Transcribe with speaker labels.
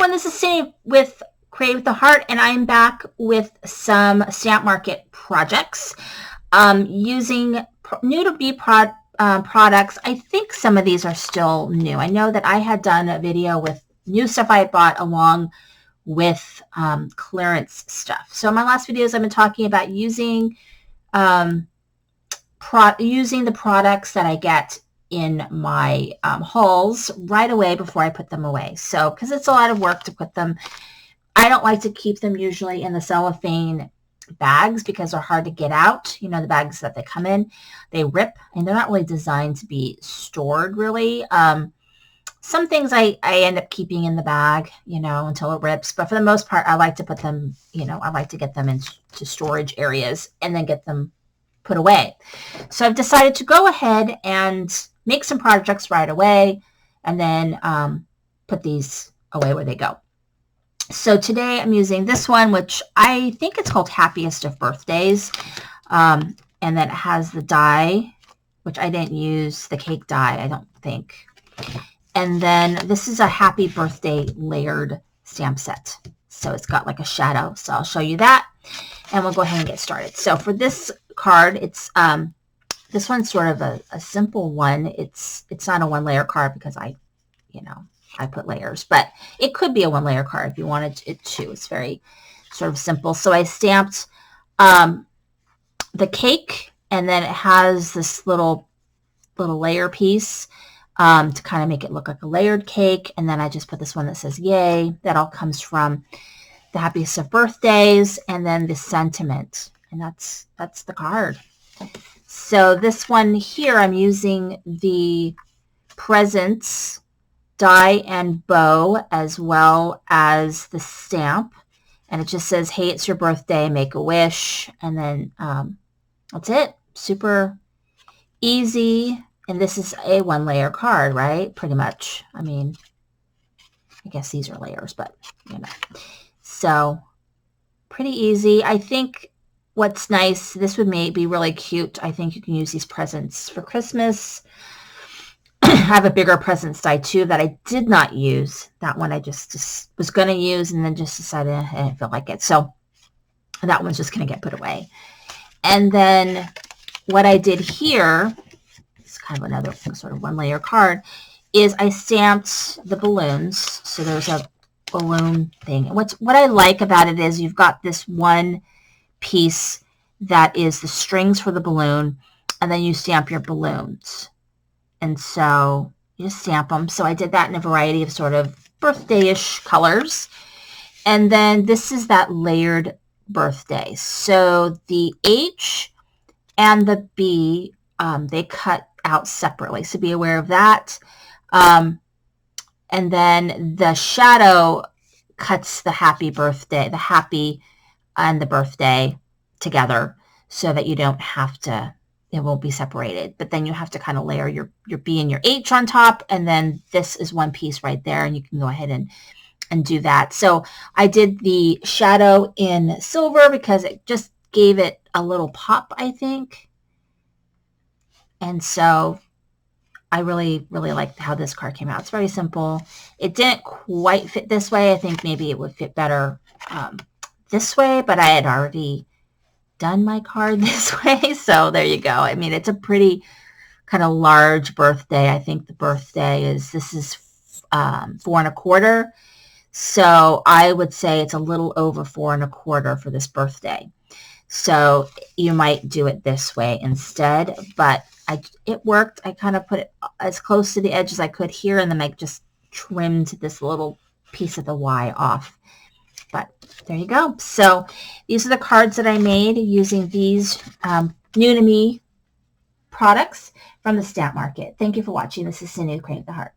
Speaker 1: everyone, this is Cindy with Create with the Heart, and I'm back with some Stamp Market projects using new to be products. I think some of these are still new. I know that I had done a video with new stuff I had bought along with clearance stuff. So in my last videos, I've been talking about using using the products that I get in my hauls right away before I put them away. So because it's a lot of work to put them, I don't like to keep them usually in the cellophane bags because they're hard to get out. You know, the bags that they come in, they rip and they're not really designed to be stored really. Some things I end up keeping in the bag, you know, until it rips. But for the most part, I like to put them, you know, I like to get them into storage areas and then get them put away. So I've decided to go ahead and make some projects right away and then put these away where they go. So today I'm using this one, which I think it's called Happiest of Birthdays. And then it has the die, which I didn't use the cake die, I don't think. And then this is a Happy Birthday layered stamp set. So it's got like a shadow. So I'll show you that and we'll go ahead and get started. So for this card, it's this one's sort of a simple one. It's not a one layer card because I put layers, but it could be a one layer card if you wanted it to. It's very sort of simple. So I stamped the cake, and then it has this little layer piece to kind of make it look like a layered cake. And then I just put this one that says yay. That all comes from the Happiest of Birthdays, and then the sentiment, and that's the card. So this one here, I'm using the presents die and bow as well as the stamp, and it just says, hey, it's your birthday, make a wish. And then that's it. Super easy. And this is a one layer card, right? Pretty much. I mean, I guess these are layers, but you know. So pretty easy. I think what's nice, this would be really cute. I think you can use these presents for Christmas. I have a bigger presents die too that I did not use. That one I just was going to use and then just decided I didn't feel like it. So that one's just going to get put away. And then what I did here, it's kind of another sort of one layer card, is I stamped the balloons. So there's a balloon thing. What I like about it is you've got this one piece that is the strings for the balloon, and then you stamp your balloons. And so you just stamp them. So I did that in a variety of sort of birthday-ish colors. And then this is that layered birthday. So the H and the B, they cut out separately. So be aware of that. And then the shadow cuts the happy birthday, the happy and the birthday together so that you don't have to, it won't be separated. But then you have to kind of layer your B and your H on top. And then this is one piece right there. And you can go ahead and do that. So I did the shadow in silver because it just gave it a little pop, I think. And so I really, really like how this card came out. It's very simple. It didn't quite fit this way. I think maybe it would fit better this way, but I had already done my card this way. So there you go. I mean, it's a pretty kind of large birthday. I think the birthday is, this is 4 1/4. So I would say it's a little over 4 1/4 for this birthday. So you might do it this way instead, but it worked. I kind of put it as close to the edge as I could here, and then I just trimmed this little piece of the Y off. But there you go. So these are the cards that I made using these new to me products from the Stamp Market. Thank you for watching. This is Cindy with Create the Heart.